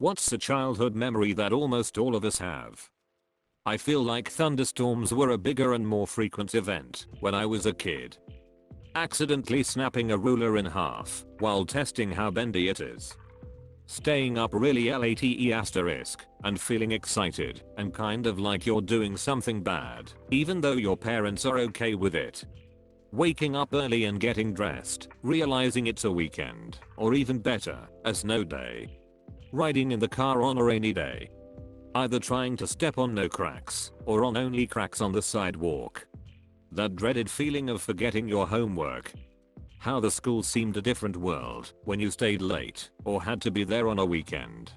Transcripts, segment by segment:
What's a childhood memory that almost all of us have? I feel like thunderstorms were a bigger and more frequent event when I was a kid. Accidentally snapping a ruler in half while testing how bendy it is. Staying up really late and feeling excited and kind of like you're doing something bad, even though your parents are okay with it. Waking up early and getting dressed, realizing it's a weekend, or even better, a snow day. Riding in the car on a rainy day. Either trying to step on no cracks, or on only cracks on the sidewalk. That dreaded feeling of forgetting your homework. How the school seemed a different world when you stayed late or had to be there on a weekend.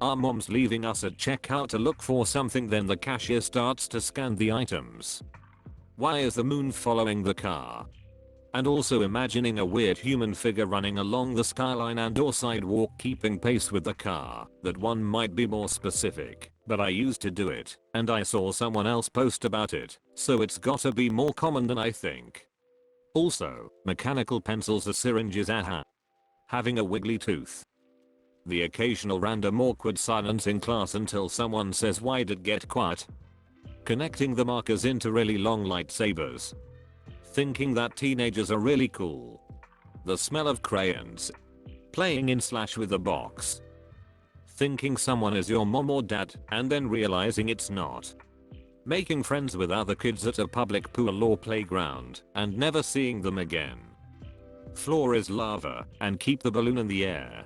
Our moms leaving us at checkout to look for something, then the cashier starts to scan the items. Why is the moon following the car? And also imagining a weird human figure running along the skyline and or sidewalk keeping pace with the car. That one might be more specific, but I used to do it and I saw someone else post about it, so it's gotta be more common than I think. Also, mechanical pencils or syringes, having a wiggly tooth. The occasional random awkward silence in class until someone says why'd it get quiet? Connecting the markers into really long lightsabers. Thinking that teenagers are really cool. The smell of crayons. Playing in slash with a box. Thinking someone is your mom or dad and then realizing it's not. Making friends with other kids at a public pool or playground and never seeing them again. Floor is lava and keep the balloon in the air.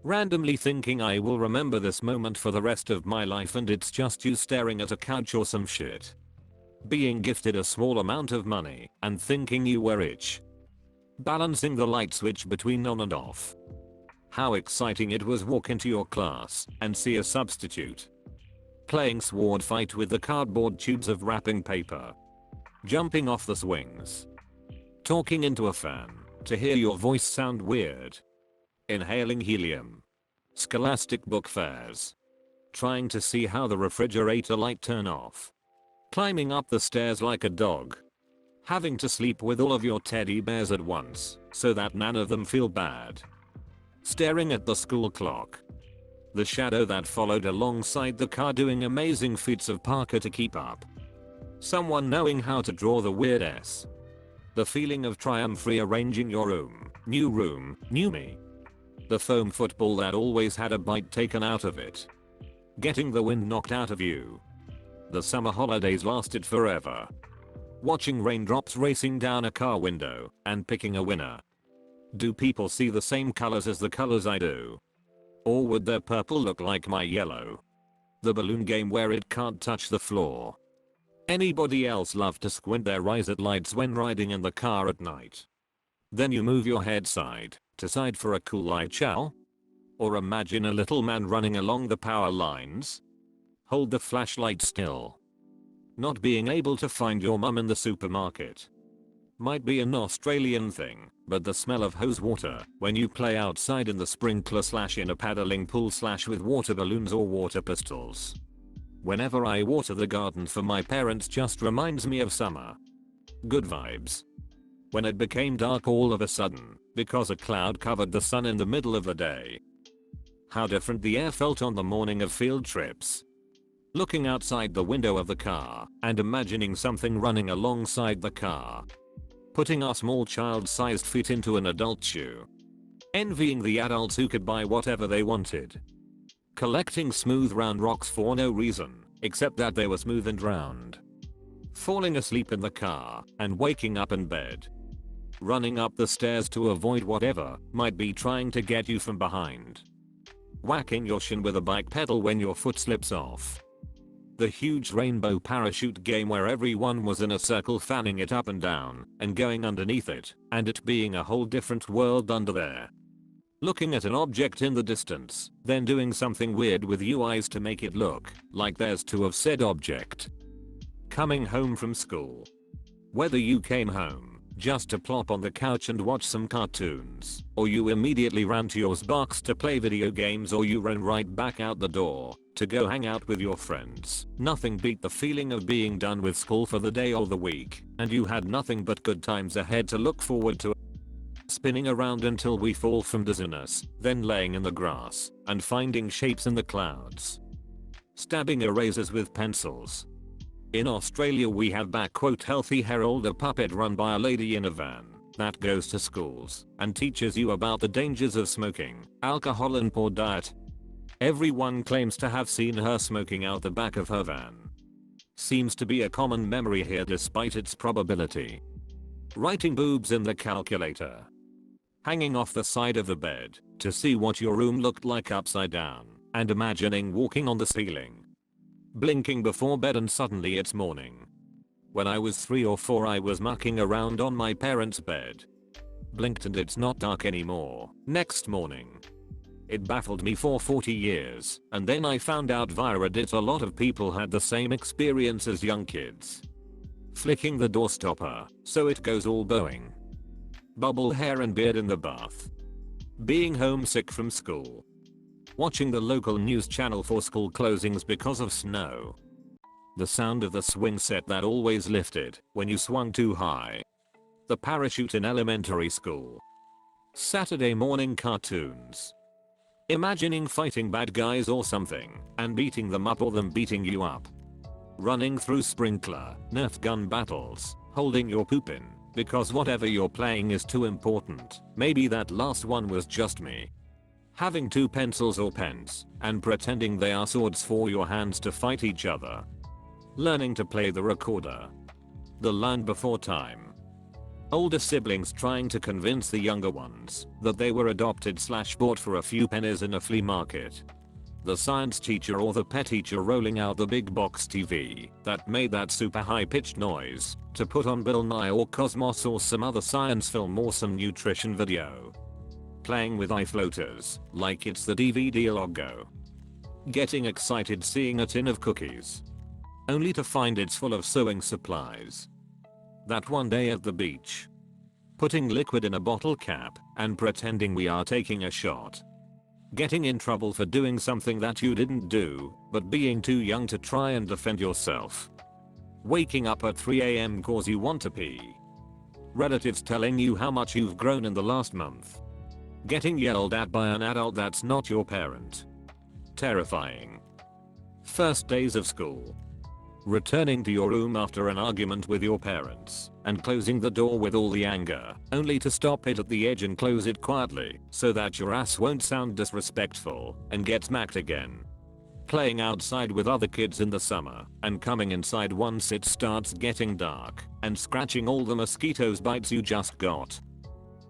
Randomly thinking I will remember this moment for the rest of my life and it's just you staring at a couch or some shit. Being gifted a small amount of money and thinking you were rich. Balancing the light switch between on and off. How exciting it was walk into your class and see a substitute. Playing sword fight with the cardboard tubes of wrapping paper. Jumping off the swings. Talking into a fan to hear your voice sound weird. Inhaling helium. Scholastic book fairs. Trying to see how the refrigerator light turn off. Climbing up the stairs like a dog. Having to sleep with all of your teddy bears at once so that none of them feel bad. Staring at the school clock. The shadow that followed alongside the car doing amazing feats of Parker to keep up. Someone knowing how to draw the weird S. The feeling of triumph rearranging your room, new me. The foam football that always had a bite taken out of it. Getting the wind knocked out of you. The summer holidays lasted forever. Watching raindrops racing down a car window and picking a winner. Do people see the same colors as the colors I do? Or would their purple look like my yellow? The balloon game where it can't touch the floor. Anybody else love to squint their eyes at lights when riding in the car at night? Then you move your head side to side for a cool light show? Or imagine a little man running along the power lines? Hold the flashlight still. Not being able to find your mum in the supermarket. Might be an Australian thing, but the smell of hose water when you play outside in the sprinkler slash in a paddling pool slash with water balloons or water pistols. Whenever I water the garden for my parents just reminds me of summer. Good vibes. When it became dark all of a sudden because a cloud covered the sun in the middle of the day. How different the air felt on the morning of field trips. Looking outside the window of the car and imagining something running alongside the car. Putting our small child-sized feet into an adult shoe. Envying the adults who could buy whatever they wanted. Collecting smooth round rocks for no reason, except that they were smooth and round. Falling asleep in the car and waking up in bed. Running up the stairs to avoid whatever might be trying to get you from behind. Whacking your shin with a bike pedal when your foot slips off. The huge rainbow parachute game where everyone was in a circle fanning it up and down and going underneath it and it being a whole different world under there. Looking at an object in the distance, then doing something weird with your eyes to make it look like there's two of said object. Coming home from school. Whether you came home just to plop on the couch and watch some cartoons, or you immediately ran to your Xbox to play video games, or you ran right back out the door to go hang out with your friends. Nothing beat the feeling of being done with school for the day or the week, and you had nothing but good times ahead to look forward to. spinning around until we fall from dizziness, then laying in the grass and finding shapes in the clouds. Stabbing erasers with pencils. In Australia we have Healthy Herald, a puppet run by a lady in a van that goes to schools and teaches you about the dangers of smoking, alcohol and poor diet. Everyone claims to have seen her smoking out the back of her van. Seems to be a common memory here despite its probability. Writing boobs in the calculator. Hanging off the side of the bed to see what your room looked like upside down and imagining walking on the ceiling. Blinking before bed and suddenly it's morning. When I was 3 or 4 I was mucking around on my parents' bed. Blinked and it's not dark anymore. Next morning. It baffled me for 40 years, and then I found out via Reddit a lot of people had the same experience as young kids. Flicking the door stopper so it goes all bowing. Bubble hair and beard in the bath. Being homesick from school. Watching the local news channel for school closings because of snow. The sound of the swing set that always lifted when you swung too high. The parachute in elementary school. Saturday morning cartoons. Imagining fighting bad guys or something and beating them up or them beating you up. Running through sprinkler, Nerf gun battles, holding your poop in because whatever you're playing is too important. Maybe that last one was just me. Having 2 pencils or pens and pretending they are swords for your hands to fight each other. Learning to play the recorder. The Land Before Time. Older siblings trying to convince the younger ones that they were adopted/bought for a few pennies in a flea market. The science teacher or the pet teacher rolling out the big box TV that made that super high-pitched noise to put on Bill Nye or Cosmos or some other science film or some nutrition video. Playing with eye floaters like it's the DVD logo. Getting excited seeing a tin of cookies only to find it's full of sewing supplies. That one day at the beach. Putting liquid in a bottle cap and pretending we are taking a shot. Getting in trouble for doing something that you didn't do, but being too young to try and defend yourself. Waking up at 3 AM cause you want to pee. Relatives telling you how much you've grown in the last month. Getting yelled at by an adult that's not your parent. Terrifying. First days of school. Returning to your room after an argument with your parents and closing the door with all the anger, only to stop it at the edge and close it quietly so that your ass won't sound disrespectful and get smacked again. Playing outside with other kids in the summer and coming inside once it starts getting dark and scratching all the mosquitoes bites you just got.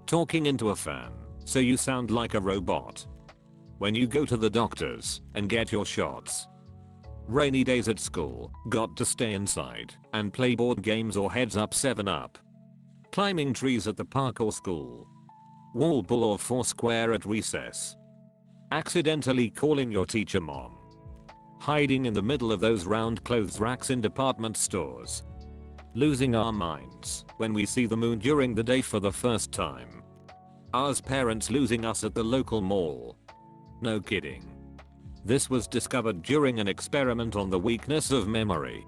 Talking into a fan so you sound like a robot. When you go to the doctors and get your shots. Rainy days at school, got to stay inside and play board games or heads up 7-Up. Climbing trees at the park or school. Wall pull or foursquare at recess. Accidentally calling your teacher mom. Hiding in the middle of those round clothes racks in department stores. Losing our minds when we see the moon during the day for the first time. Ours parents losing us at the local mall. No kidding. This was discovered during an experiment on the weakness of memory.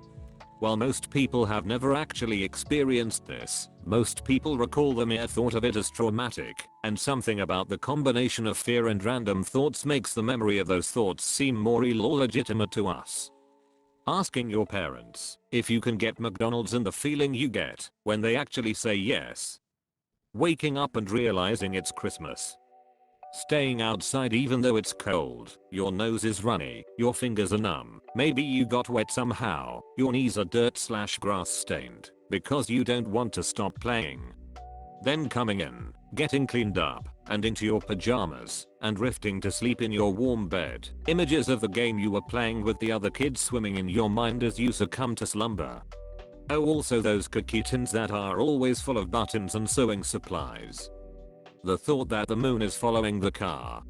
While most people have never actually experienced this, most people recall the mere thought of it as traumatic, and something about the combination of fear and random thoughts makes the memory of those thoughts seem more real or legitimate to us. Asking your parents if you can get McDonald's and the feeling you get when they actually say yes. Waking up and realizing it's Christmas. Staying outside even though it's cold, your nose is runny, your fingers are numb, maybe you got wet somehow, your knees are dirt/grass stained, because you don't want to stop playing. Then coming in, getting cleaned up, and into your pajamas, and drifting to sleep in your warm bed, images of the game you were playing with the other kids swimming in your mind as you succumb to slumber. Oh, also those cookie tins that are always full of buttons and sewing supplies. The thought that the moon is following the car